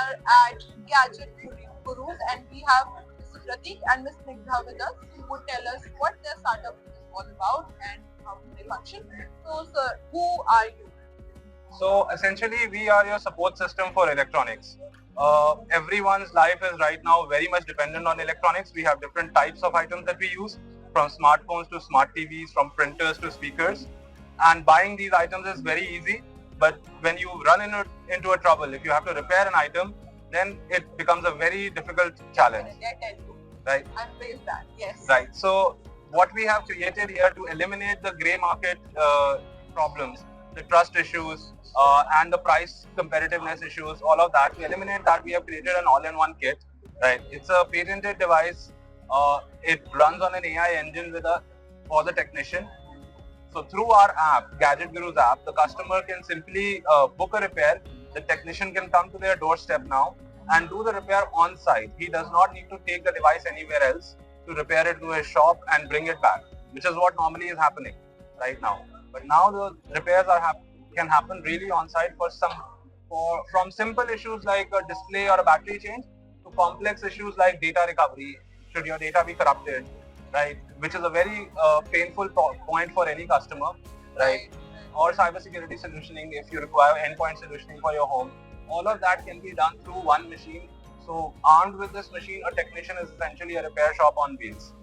are at Gadget Guruz, and we have Mr. Prateek and Ms. Nigdha with us, who would tell us what their startup is all about and how they function. So, sir, who are you? So essentially, we are your support system for electronics. Everyone's life is right now very much dependent on electronics. We have different types of items that we use, from smartphones to smart TVs, from printers to speakers. And buying these items is very easy. But when you run into a trouble, if you have to repair an item, then it becomes a very difficult challenge. I tell you. Right? I face that, yes. Right. So what we have created here to eliminate the grey market problems, the trust issues, and the price competitiveness issues, all of that. To eliminate that, we have created an all-in-one kit. Right? It's a patented device. It runs on an AI engine for the technician. So through our app, Gadget Guruz app, the customer can simply book a repair. The technician can come to their doorstep now and do the repair on site. He does not need to take the device anywhere else to repair it to a shop and bring it back, which is what normally is happening right now. But now the repairs can happen really on site from simple issues like a display or a battery change to complex issues like data recovery. Should your data be corrupted, right? Which is a very painful point for any customer, right? Or cybersecurity solutioning if you require endpoint solutioning for your home. All of that can be done through one machine. So armed with this machine, a technician is essentially a repair shop on wheels,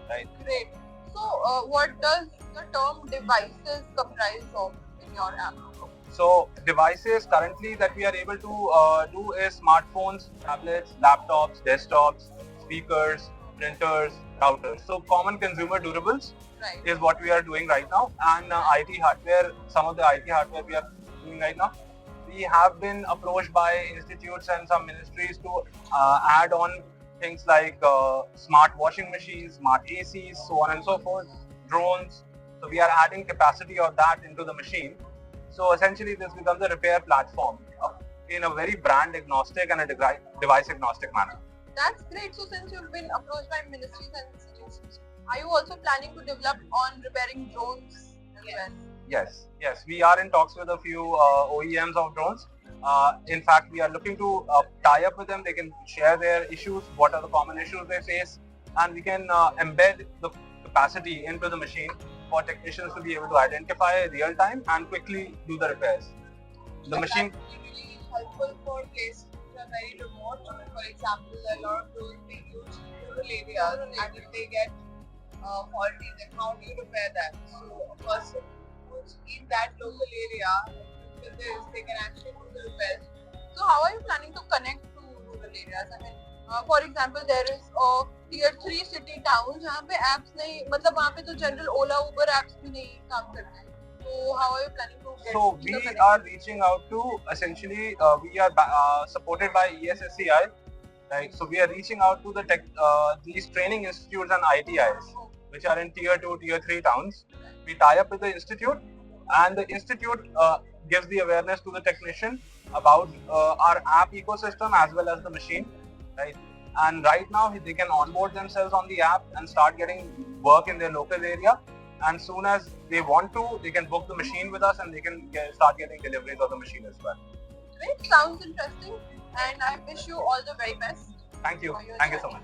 right? Great. So what does the term devices comprise of in your app? So devices currently that we are able to do is smartphones, tablets, laptops, desktops, speakers, printers, routers. So common consumer durables is what we are doing right now, and IT hardware, some of the IT hardware we are doing right now. We have been approached by institutes and some ministries to add on things like smart washing machines, smart ACs, so on and so forth, drones. So we are adding capacity of that into the machine. So essentially this becomes a repair platform in a very brand agnostic and a device agnostic manner. That's great. So since you've been approached by ministries and institutions, are you also planning to develop on repairing drones as well? Yes. We are in talks with a few OEMs of drones. In fact, we are looking to tie up with them. They can share their issues, what are the common issues they face, and we can embed the capacity into the machine for technicians to be able to identify real time and quickly do the repairs. The machine will be really helpful for places which are very remote. For example, a lot of drones being used in rural areas, and if they get faulty, then how do you repair that? So a person who's in that local area, with this, they can actually do the repairs. So how are you planning to connect to rural areas? I mean, for example, there is a tier 3 city town जहाँ पे apps नहीं, मतलब वहाँ पे तो general Ola, Uber apps भी नहीं काम करते. So how are you planning to get? So we are reaching out to essentially we are supported by ESSCI, right? So we are reaching out to these training institutes and ITIs, which are in tier 2, tier 3 towns. We tie up with the institute, and the institute gives the awareness to the technician about our app ecosystem as well as the machine, right? And right now they can onboard themselves on the app and start getting work in their local area. And soon as they want to, they can book the machine with us and they can start getting deliveries of the machine as well. Great, sounds interesting, and I wish you all the very best. Thank you so much.